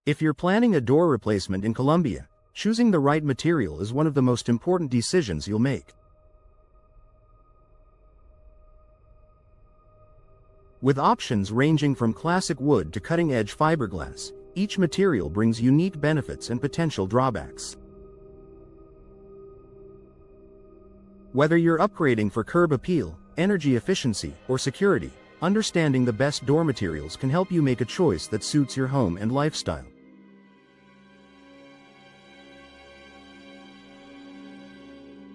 If you're planning a door replacement in Colombia, choosing the right material is one of the most important decisions you'll make. With options ranging from classic wood to cutting-edge fiberglass, each material brings unique benefits and potential drawbacks. Whether you're upgrading for curb appeal, energy efficiency, or security, understanding the best door materials can help you make a choice that suits your home and lifestyle.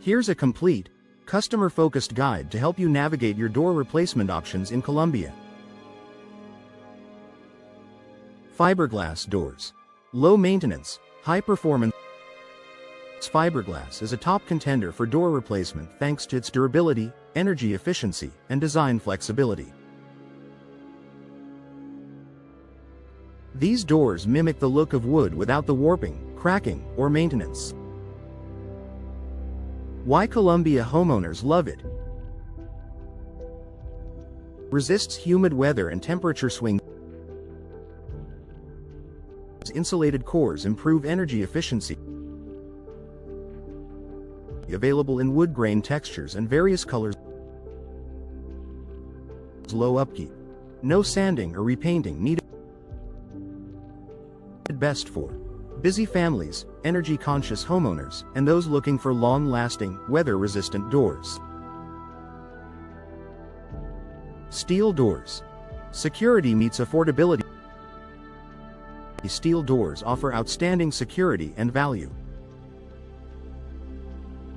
Here's a complete, customer-focused guide to help you navigate your door replacement options in Colombia. Fiberglass doors. Low maintenance, high performance. Fiberglass is a top contender for door replacement thanks to its durability, energy efficiency, and design flexibility. These doors mimic the look of wood without the warping, cracking, or maintenance. Why Colombia homeowners love it. Resists humid weather and temperature swings. Insulated cores improve energy efficiency. Available in wood grain textures and various colors. Low upkeep. No sanding or repainting needed. Best for busy families, energy-conscious homeowners, and those looking for long-lasting, weather-resistant doors. Steel doors. Security meets affordability. Steel doors offer outstanding security and value.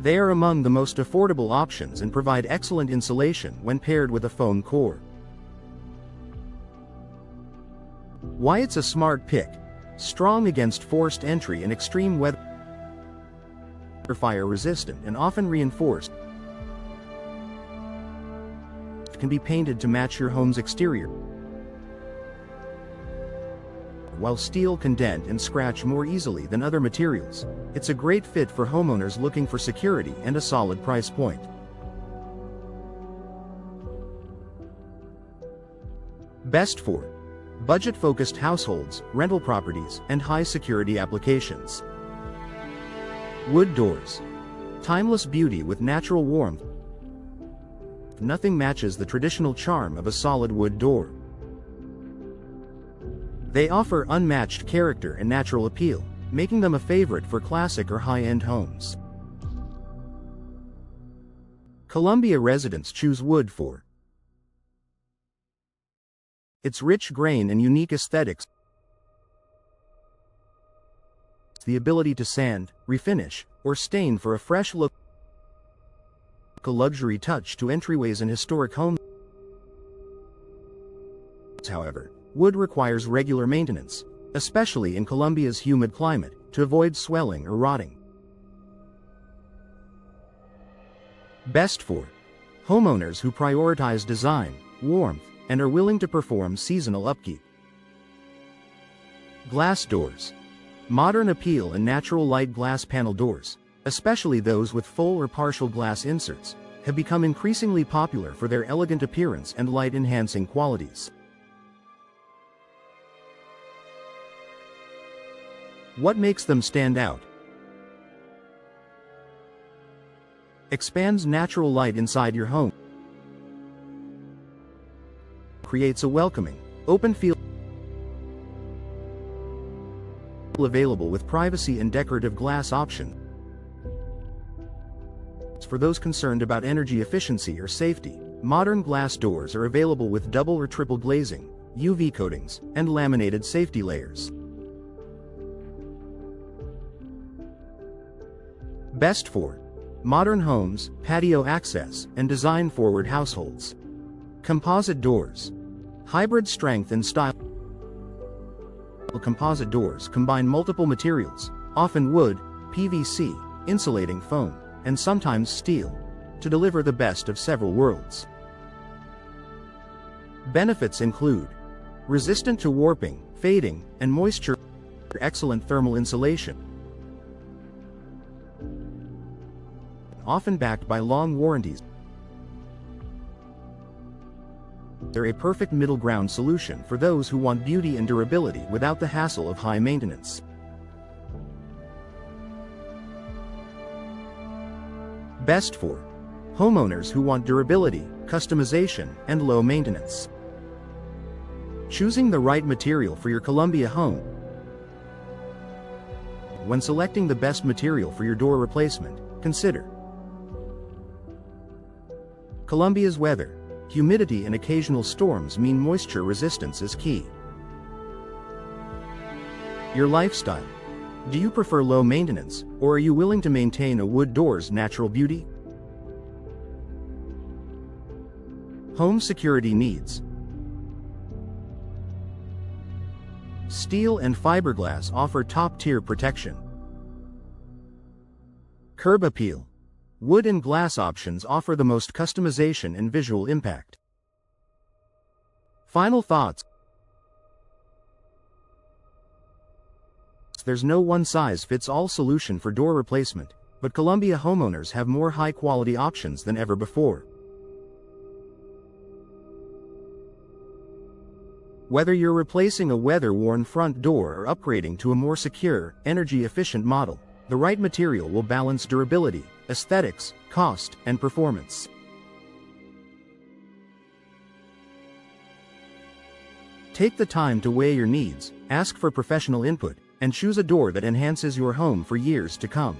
They are among the most affordable options and provide excellent insulation when paired with a foam core. Why it's a smart pick. Strong against forced entry and extreme weather. Fire resistant and often reinforced. It can be painted to match your home's exterior. While steel can dent and scratch more easily than other materials, it's a great fit for homeowners looking for security and a solid price point. Best for budget-focused households, rental properties, and high-security applications. Wood doors. Timeless beauty with natural warmth. Nothing matches the traditional charm of a solid wood door. They offer unmatched character and natural appeal, making them a favorite for classic or high-end homes. Colombia residents choose wood for its rich grain and unique aesthetics, the ability to sand, refinish, or stain for a fresh look, a luxury touch to entryways in historic homes. However, wood requires regular maintenance, especially in Colombia's humid climate, to avoid swelling or rotting. Best for homeowners who prioritize design, warmth, and are willing to perform seasonal upkeep. Glass doors. Modern appeal and natural light glass panel doors, especially those with full or partial glass inserts, have become increasingly popular for their elegant appearance and light-enhancing qualities. What makes them stand out? Expands natural light inside your home. Creates a welcoming, open feel. Available with privacy and decorative glass options. For those concerned about energy efficiency or safety, modern glass doors are available with double or triple glazing, UV coatings, and laminated safety layers. Best for modern homes, patio access, and design-forward households. Composite doors. Hybrid strength and style. Composite doors combine multiple materials, often wood, PVC, insulating foam, and sometimes steel, to deliver the best of several worlds. Benefits include resistant to warping, fading, and moisture, excellent thermal insulation, often backed by long warranties. They're a perfect middle ground solution for those who want beauty and durability without the hassle of high maintenance. Best for homeowners who want durability, customization, and low maintenance. Choosing the right material for your Columbia home. When selecting the best material for your door replacement, consider Columbia's weather. Humidity and occasional storms mean moisture resistance is key. Your lifestyle. Do you prefer low maintenance, or are you willing to maintain a wood door's natural beauty? Home security needs. Steel and fiberglass offer top-tier protection. Curb appeal. Wood and glass options offer the most customization and visual impact. Final thoughts. There's no one-size-fits-all solution for door replacement, but Columbia homeowners have more high-quality options than ever before. Whether you're replacing a weather-worn front door or upgrading to a more secure, energy-efficient model, the right material will balance durability, aesthetics, cost, and performance. Take the time to weigh your needs, ask for professional input, and choose a door that enhances your home for years to come.